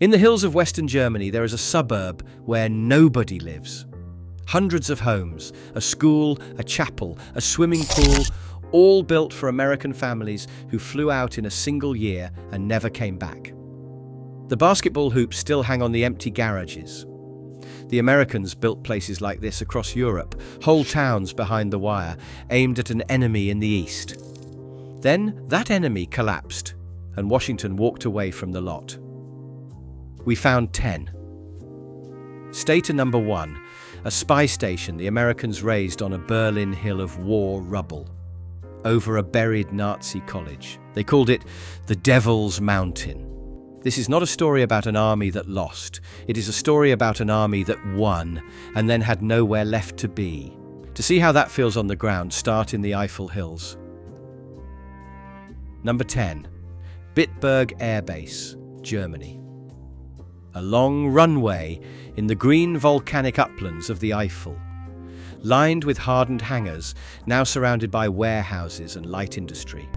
In the hills of Western Germany, there is a suburb where nobody lives. Hundreds of homes, a school, a chapel, a swimming pool, all built for American families who flew out in a single year and never came back. The basketball hoops still hang on the empty garages. The Americans built places like this across Europe, whole towns behind the wire, aimed at an enemy in the east. Then that enemy collapsed, and Washington walked away from the lot. We found 10. Stator number 1, a spy station the Americans raised on a Berlin hill of war rubble, over a buried Nazi college. They called it the Devil's Mountain. This is not a story about an army that lost. It is a story about an army that won and then had nowhere left to be. To see how that feels on the ground, start in the Eifel Hills. Number 10. Bitburg Air Base, Germany. A long runway in the green volcanic uplands of the Eifel, lined with hardened hangars, now surrounded by warehouses and light industry.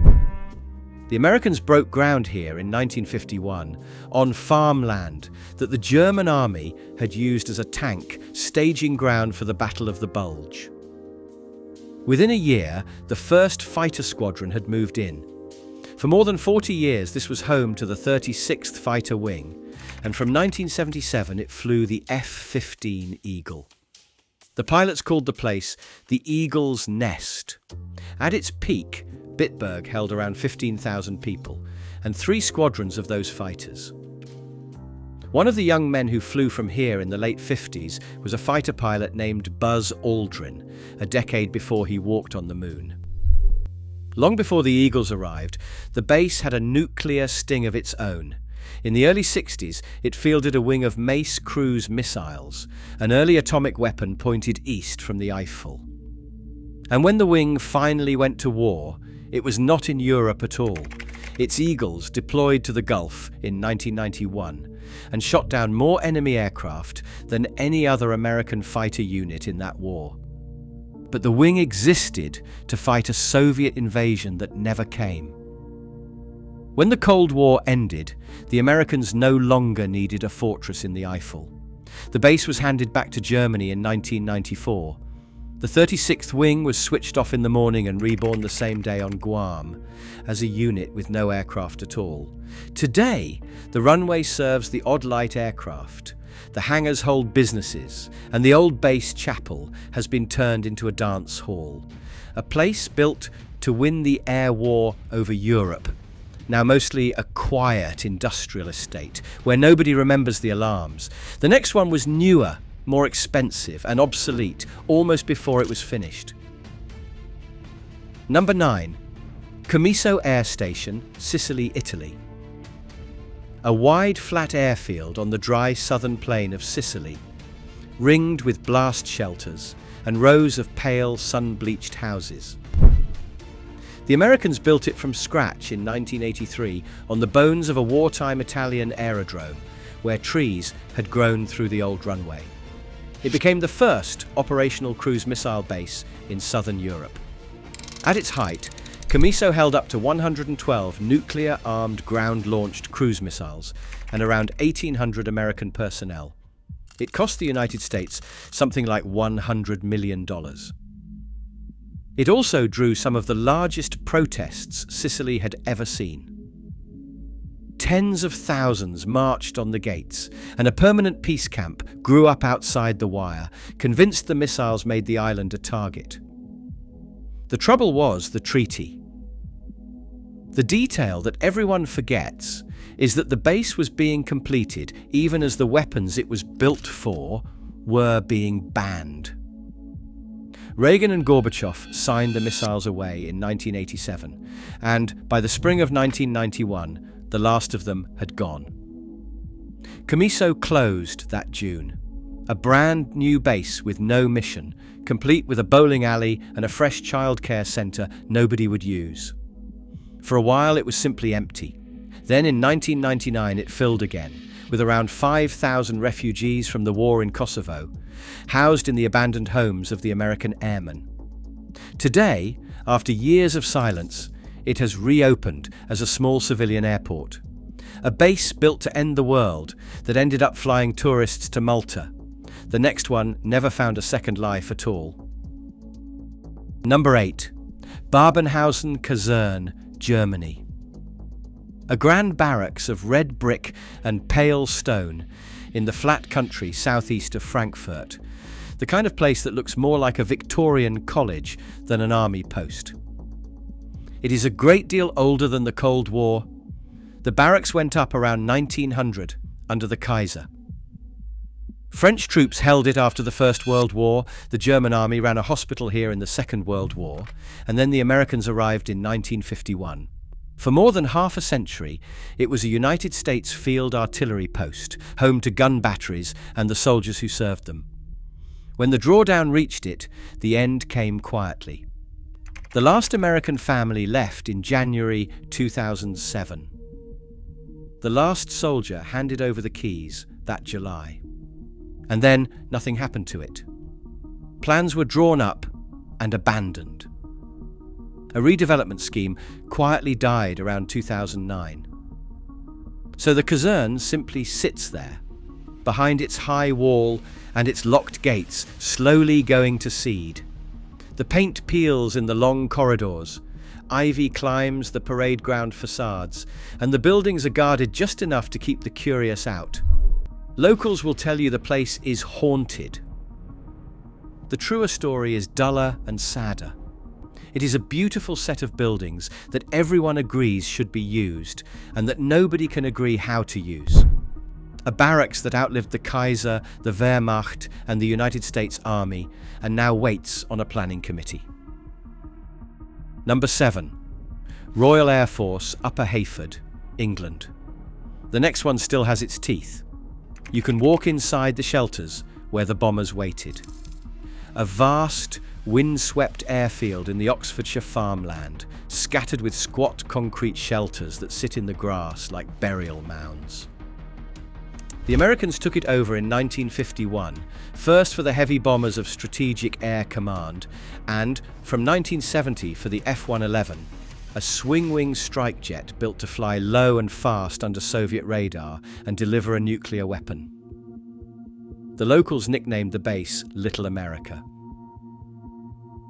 The Americans broke ground here in 1951 on farmland that the German army had used as a tank staging ground for the Battle of the Bulge. Within a year, the first fighter squadron had moved in. For more than 40 years, this was home to the 36th Fighter Wing, and from 1977 it flew the F-15 Eagle. The pilots called the place the Eagle's Nest. At its peak, Bitburg held around 15,000 people, and 3 squadrons of those fighters. One of the young men who flew from here in the late 50s was a fighter pilot named Buzz Aldrin, a decade before he walked on the moon. Long before the Eagles arrived, the base had a nuclear sting of its own. In the early 60s, it fielded a wing of Mace cruise missiles, an early atomic weapon pointed east from the Eifel. And when the wing finally went to war, it was not in Europe at all. Its Eagles deployed to the Gulf in 1991 and shot down more enemy aircraft than any other American fighter unit in that war. But the wing existed to fight a Soviet invasion that never came. When the Cold War ended, the Americans no longer needed a fortress in the Eifel. The base was handed back to Germany in 1994. The 36th Wing was switched off in the morning and reborn the same day on Guam, as a unit with no aircraft at all. Today, the runway serves the odd light aircraft. The hangars hold businesses, and the old base chapel has been turned into a dance hall. A place built to win the air war over Europe. Now mostly a quiet industrial estate, where nobody remembers the alarms. The next one was newer, more expensive and obsolete almost before it was finished. Number 9. Comiso Air Station, Sicily, Italy. A wide flat airfield on the dry southern plain of Sicily, ringed with blast shelters and rows of pale sun-bleached houses. The Americans built it from scratch in 1983 on the bones of a wartime Italian aerodrome where trees had grown through the old runway. It became the first operational cruise missile base in southern Europe. At its height, Comiso held up to 112 nuclear-armed ground-launched cruise missiles and around 1,800 American personnel. It cost the United States something like $100 million. It also drew some of the largest protests Sicily had ever seen. Tens of thousands marched on the gates, and a permanent peace camp grew up outside the wire, convinced the missiles made the island a target. The trouble was the treaty. The detail that everyone forgets is that the base was being completed even as the weapons it was built for were being banned. Reagan and Gorbachev signed the missiles away in 1987, and by the spring of 1991, the last of them had gone. Comiso closed that June, a brand new base with no mission, complete with a bowling alley and a fresh childcare centre nobody would use. For a while it was simply empty. Then in 1999 it filled again, with around 5,000 refugees from the war in Kosovo, housed in the abandoned homes of the American airmen. Today, after years of silence, it has reopened as a small civilian airport. A base built to end the world that ended up flying tourists to Malta. The next one never found a second life at all. Number 8. Babenhausen Kaserne, Germany. A grand barracks of red brick and pale stone in the flat country southeast of Frankfurt. The kind of place that looks more like a Victorian college than an army post. It is a great deal older than the Cold War. The barracks went up around 1900 under the Kaiser. French troops held it after the First World War, the German army ran a hospital here in the Second World War, and then the Americans arrived in 1951. For more than half a century, it was a United States field artillery post, home to gun batteries and the soldiers who served them. When the drawdown reached it, the end came quietly. The last American family left in January 2007. The last soldier handed over the keys that July. And then nothing happened to it. Plans were drawn up and abandoned. A redevelopment scheme quietly died around 2009. So the Kaserne simply sits there, behind its high wall and its locked gates, slowly going to seed. The paint peels in the long corridors, ivy climbs the parade ground facades, and the buildings are guarded just enough to keep the curious out. Locals will tell you the place is haunted. The truer story is duller and sadder. It is a beautiful set of buildings that everyone agrees should be used and that nobody can agree how to use. A barracks that outlived the Kaiser, the Wehrmacht and the United States Army and now waits on a planning committee. Number 7. Royal Air Force, Upper Heyford, England. The next one still has its teeth. You can walk inside the shelters where the bombers waited. A vast, wind-swept airfield in the Oxfordshire farmland, scattered with squat concrete shelters that sit in the grass like burial mounds. The Americans took it over in 1951, first for the heavy bombers of Strategic Air Command, and from 1970 for the F-111, a swing-wing strike jet built to fly low and fast under Soviet radar and deliver a nuclear weapon. The locals nicknamed the base Little America.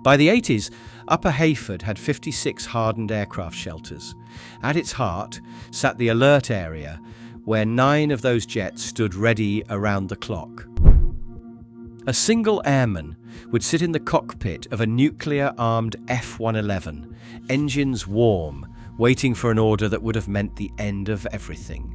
By the 80s, Upper Heyford had 56 hardened aircraft shelters. At its heart sat the alert area, where 9 of those jets stood ready around the clock. A single airman would sit in the cockpit of a nuclear-armed F-111, engines warm, waiting for an order that would have meant the end of everything.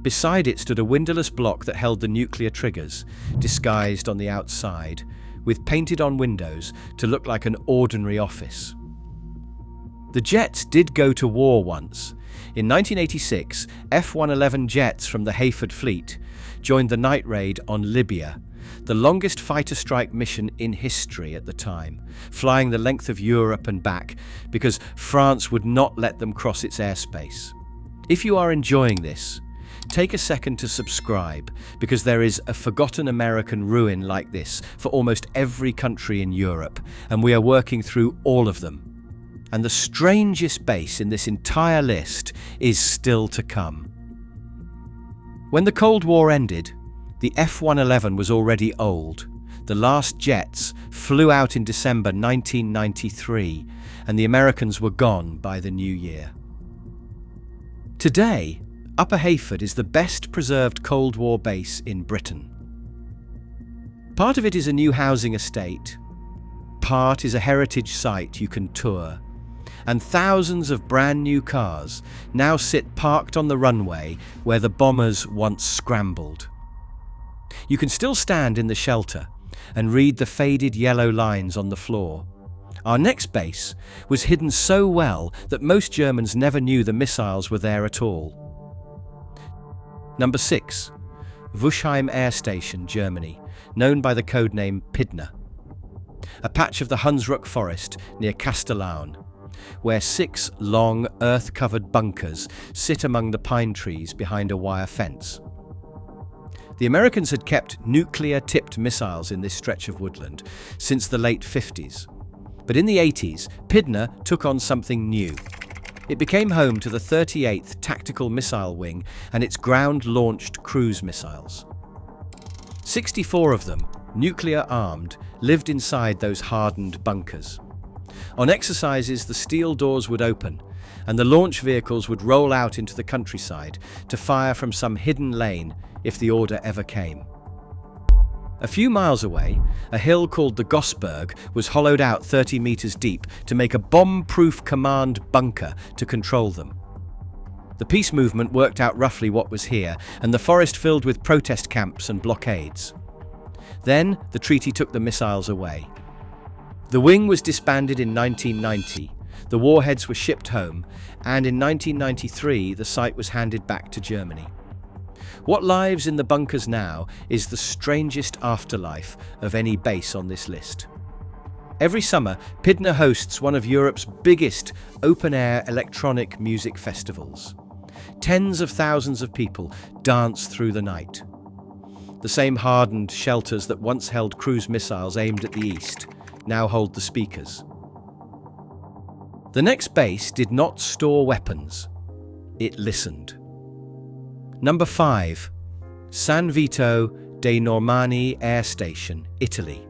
Beside it stood a windowless block that held the nuclear triggers, disguised on the outside, with painted-on windows to look like an ordinary office. The jets did go to war once. In 1986, F-111 jets from the Heyford fleet joined the night raid on Libya, the longest fighter strike mission in history at the time, flying the length of Europe and back because France would not let them cross its airspace. If you are enjoying this, take a second to subscribe, because there is a forgotten American ruin like this for almost every country in Europe, and we are working through all of them. And the strangest base in this entire list is still to come. When the Cold War ended, the F-111 was already old. The last jets flew out in December 1993, and the Americans were gone by the new year. Today, Upper Heyford is the best preserved Cold War base in Britain. Part of it is a new housing estate, part is a heritage site you can tour, and thousands of brand new cars now sit parked on the runway where the bombers once scrambled. You can still stand in the shelter and read the faded yellow lines on the floor. Our next base was hidden so well that most Germans never knew the missiles were there at all. Number 6. Wüschheim Air Station, Germany, known by the codename Pydna. A patch of the Hunsrück forest near Castellan, where 6 long, earth-covered bunkers sit among the pine trees behind a wire fence. The Americans had kept nuclear-tipped missiles in this stretch of woodland since the late 50s. But in the 80s, Pydna took on something new. It became home to the 38th Tactical Missile Wing and its ground-launched cruise missiles. 64 of them, nuclear-armed, lived inside those hardened bunkers. On exercises, the steel doors would open, and the launch vehicles would roll out into the countryside to fire from some hidden lane if the order ever came. A few miles away, a hill called the Gossberg was hollowed out 30 meters deep to make a bomb-proof command bunker to control them. The peace movement worked out roughly what was here, and the forest filled with protest camps and blockades. Then, the treaty took the missiles away. The wing was disbanded in 1990, the warheads were shipped home, and in 1993 the site was handed back to Germany. What lives in the bunkers now is the strangest afterlife of any base on this list. Every summer, Pydna hosts one of Europe's biggest open-air electronic music festivals. Tens of thousands of people dance through the night. The same hardened shelters that once held cruise missiles aimed at the east now hold the speakers. The next base did not store weapons. It listened. Number 5. San Vito dei Normanni Air Station, Italy.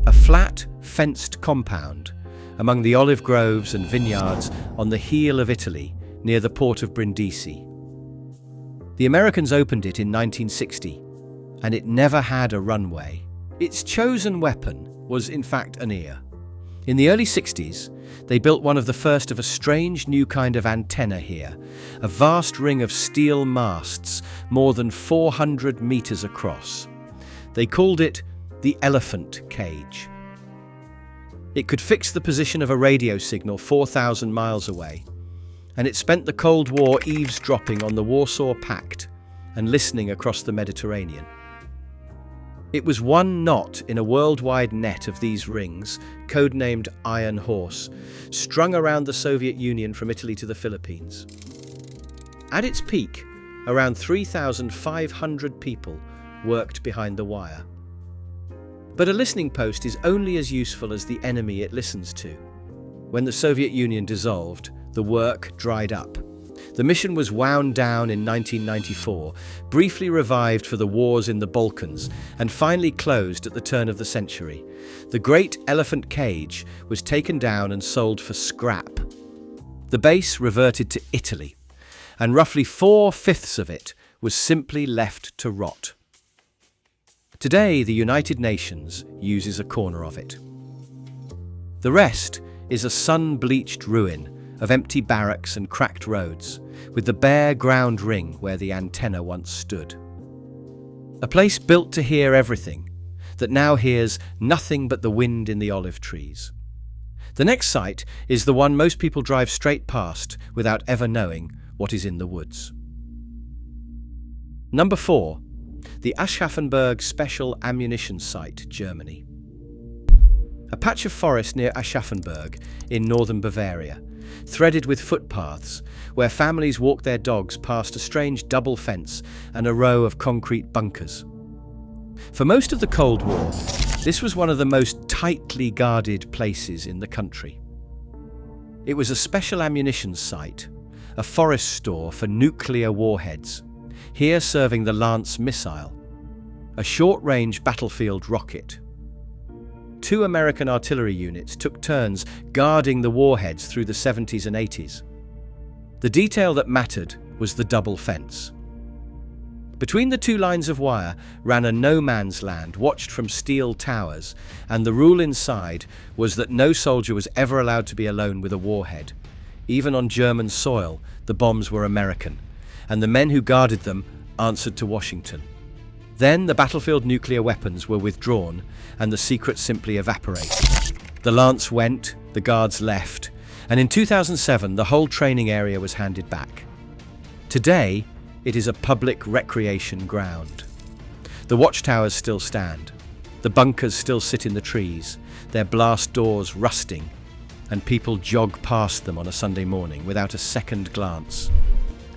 A flat, fenced compound among the olive groves and vineyards on the heel of Italy near the port of Brindisi. The Americans opened it in 1960, and it never had a runway. Its chosen weapon was, in fact, an ear. In the early 60s, they built one of the first of a strange new kind of antenna here, a vast ring of steel masts more than 400 meters across. They called it the elephant cage. It could fix the position of a radio signal 4,000 miles away, and it spent the Cold War eavesdropping on the Warsaw Pact and listening across the Mediterranean. It was one knot in a worldwide net of these rings, codenamed Iron Horse, strung around the Soviet Union from Italy to the Philippines. At its peak, around 3,500 people worked behind the wire. But a listening post is only as useful as the enemy it listens to. When the Soviet Union dissolved, the work dried up. The mission was wound down in 1994, briefly revived for the wars in the Balkans, and finally closed at the turn of the century. The Great Elephant Cage was taken down and sold for scrap. The base reverted to Italy, and roughly 4/5 of it was simply left to rot. Today, the United Nations uses a corner of it. The rest is a sun-bleached ruin of empty barracks and cracked roads, with the bare ground ring where the antenna once stood. A place built to hear everything, that now hears nothing but the wind in the olive trees. The next site is the one most people drive straight past without ever knowing what is in the woods. Number 4. The Aschaffenburg Special Ammunition Site, Germany. A patch of forest near Aschaffenburg in northern Bavaria, threaded with footpaths, where families walk their dogs past a strange double fence and a row of concrete bunkers. For most of the Cold War, this was one of the most tightly guarded places in the country. It was a special ammunition site, a forest store for nuclear warheads, here serving the Lance missile, a short-range battlefield rocket. 2 American artillery units took turns guarding the warheads through the 70s and 80s. The detail that mattered was the double fence. Between the 2 lines of wire ran a no-man's land watched from steel towers, and the rule inside was that no soldier was ever allowed to be alone with a warhead. Even on German soil, the bombs were American, and the men who guarded them answered to Washington. Then the battlefield nuclear weapons were withdrawn, and the secret simply evaporated. The Lance went, the guards left, and in 2007 the whole training area was handed back. Today, it is a public recreation ground. The watchtowers still stand. The bunkers still sit in the trees, their blast doors rusting, and people jog past them on a Sunday morning without a second glance.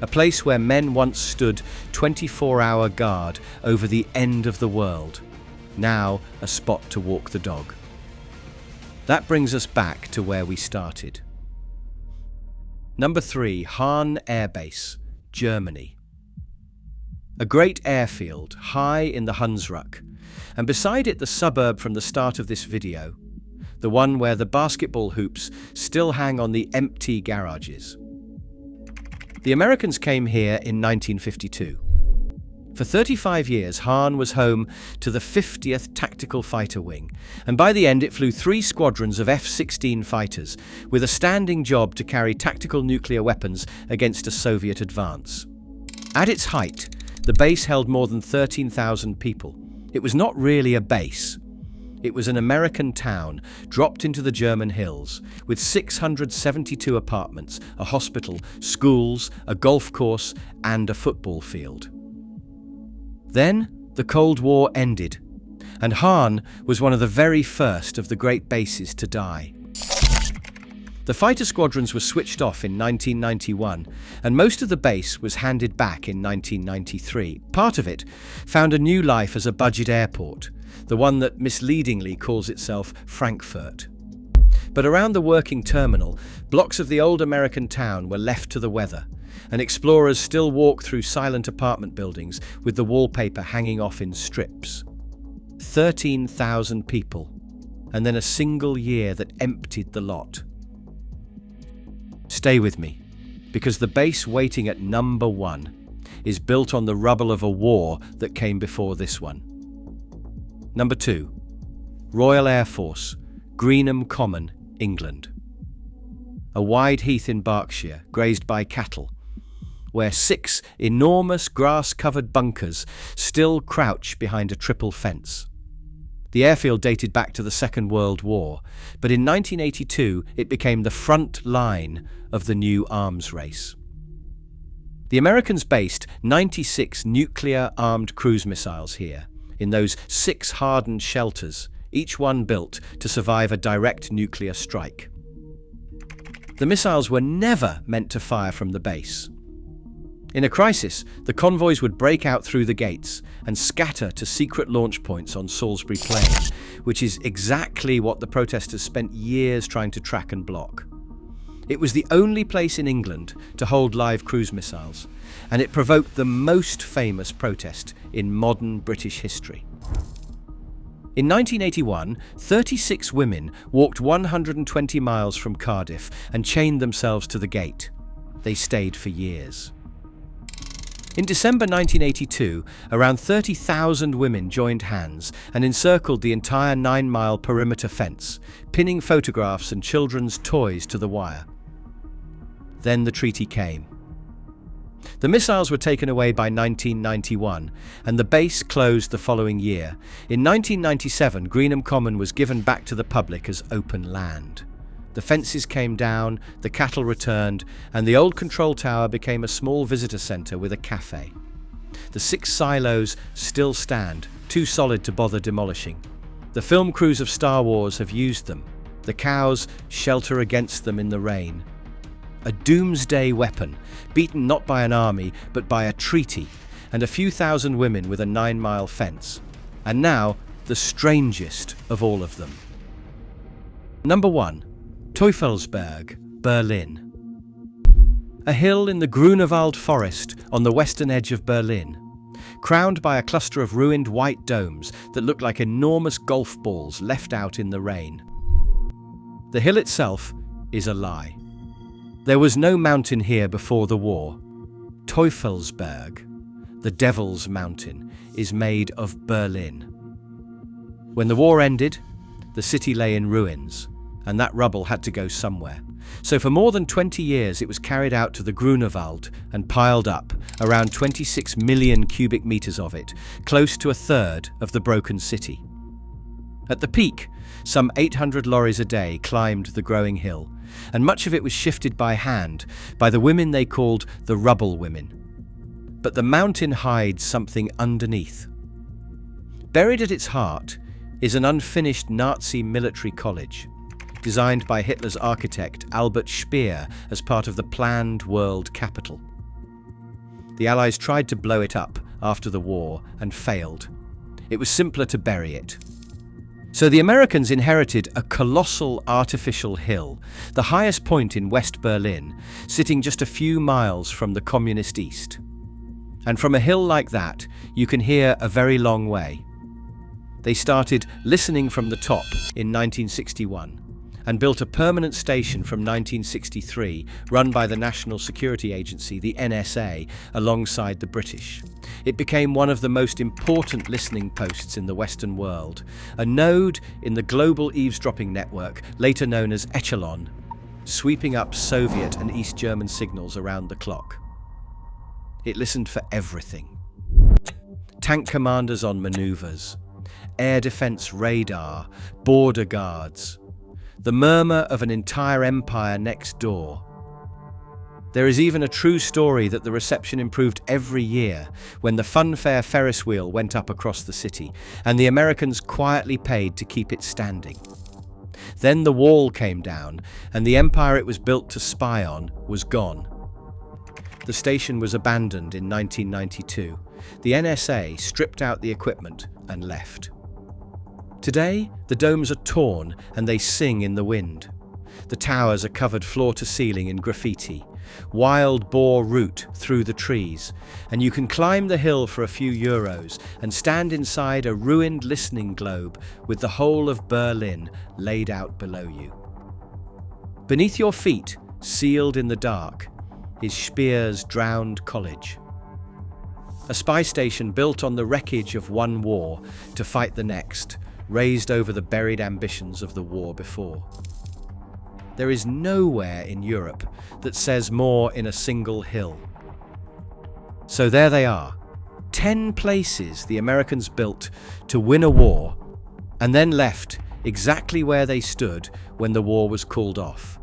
A place where men once stood 24-hour guard over the end of the world, now a spot to walk the dog. That brings us back to where we started. Number 3. Hahn Air Base, Germany. A great airfield high in the Hunsrück, and beside it the suburb from the start of this video, the one where the basketball hoops still hang on the empty garages. The Americans came here in 1952. For 35 years, Hahn was home to the 50th Tactical Fighter Wing, and by the end it flew 3 squadrons of F-16 fighters, with a standing job to carry tactical nuclear weapons against a Soviet advance. At its height, the base held more than 13,000 people. It was not really a base. It was an American town dropped into the German hills, with 672 apartments, a hospital, schools, a golf course, and a football field. Then, the Cold War ended, and Hahn was one of the very first of the great bases to die. The fighter squadrons were switched off in 1991, and most of the base was handed back in 1993. Part of it found a new life as a budget airport, the one that misleadingly calls itself Frankfurt. But around the working terminal, blocks of the old American town were left to the weather, and explorers still walk through silent apartment buildings with the wallpaper hanging off in strips. 13,000 people, and then a single year that emptied the lot. Stay with me, because the base waiting at number 1 is built on the rubble of a war that came before this one. Number 2. Royal Air Force, Greenham Common, England. A wide heath in Berkshire, grazed by cattle, where 6 enormous grass-covered bunkers still crouch behind a triple fence. The airfield dated back to the Second World War, but in 1982 it became the front line of the new arms race. The Americans based 96 nuclear-armed cruise missiles here, in those 6 hardened shelters, each one built to survive a direct nuclear strike. The missiles were never meant to fire from the base. In a crisis, the convoys would break out through the gates and scatter to secret launch points on Salisbury Plain, which is exactly what the protesters spent years trying to track and block. It was the only place in England to hold live cruise missiles, and it provoked the most famous protest in modern British history. In 1981, 36 women walked 120 miles from Cardiff and chained themselves to the gate. They stayed for years. In December 1982, around 30,000 women joined hands and encircled the entire 9-mile perimeter fence, pinning photographs and children's toys to the wire. Then the treaty came. The missiles were taken away by 1991, and the base closed the following year. In 1997, Greenham Common was given back to the public as open land. The fences came down, the cattle returned, and the old control tower became a small visitor centre with a cafe. The 6 silos still stand, too solid to bother demolishing. The film crews of Star Wars have used them. The cows shelter against them in the rain. A doomsday weapon, beaten not by an army, but by a treaty, and a few thousand women with a 9-mile fence. And now, the strangest of all of them. Number 1. Teufelsberg, Berlin. A hill in the Grunewald forest on the western edge of Berlin, crowned by a cluster of ruined white domes that look like enormous golf balls left out in the rain. The hill itself is a lie. There was no mountain here before the war. Teufelsberg, the Devil's Mountain, is made of Berlin. When the war ended, the city lay in ruins, and that rubble had to go somewhere. So for more than 20 years it was carried out to the Grunewald and piled up, around 26 million cubic meters of it, close to a third of the broken city. At the peak, some 800 lorries a day climbed the growing hill, and much of it was shifted by hand by the women they called the rubble women. But the mountain hides something underneath. Buried at its heart is an unfinished Nazi military college, designed by Hitler's architect Albert Speer as part of the planned world capital. The Allies tried to blow it up after the war and failed. It was simpler to bury it. So the Americans inherited a colossal artificial hill, the highest point in West Berlin, sitting just a few miles from the communist east. And from a hill like that, you can hear a very long way. They started listening from the top in 1961 and built a permanent station from 1963 run by the National Security Agency, the NSA, alongside the British. It became one of the most important listening posts in the Western world, a node in the global eavesdropping network, later known as Echelon, sweeping up Soviet and East German signals around the clock. It listened for everything. Tank commanders on maneuvers, air defense radar, border guards, the murmur of an entire empire next door. There is even a true story that the reception improved every year when the funfair Ferris wheel went up across the city, and the Americans quietly paid to keep it standing. Then the wall came down, and the empire it was built to spy on was gone. The station was abandoned in 1992. The NSA stripped out the equipment and left. Today, the domes are torn and they sing in the wind. The towers are covered floor to ceiling in graffiti. Wild boar root through the trees, and you can climb the hill for a few euros and stand inside a ruined listening globe with the whole of Berlin laid out below you. Beneath your feet, sealed in the dark, is Speer's drowned college. A spy station built on the wreckage of one war to fight the next, raised over the buried ambitions of the war before. There is nowhere in Europe that says more in a single hill. So there they are, 10 places the Americans built to win a war and then left exactly where they stood when the war was called off.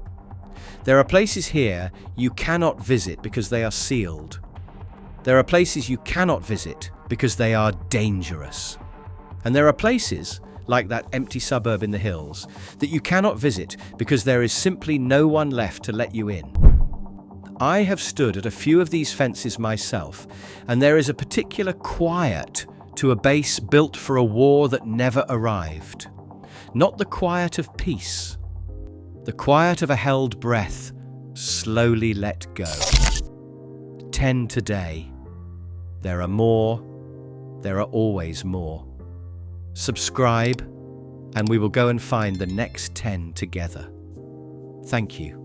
There are places here you cannot visit because they are sealed. There are places you cannot visit because they are dangerous. And there are places, like that empty suburb in the hills, that you cannot visit because there is simply no one left to let you in. I have stood at a few of these fences myself, and there is a particular quiet to a base built for a war that never arrived. Not the quiet of peace, the quiet of a held breath, slowly let go. 10 today. There are more. There are always more. Subscribe, and we will go and find the next 10 together. Thank you.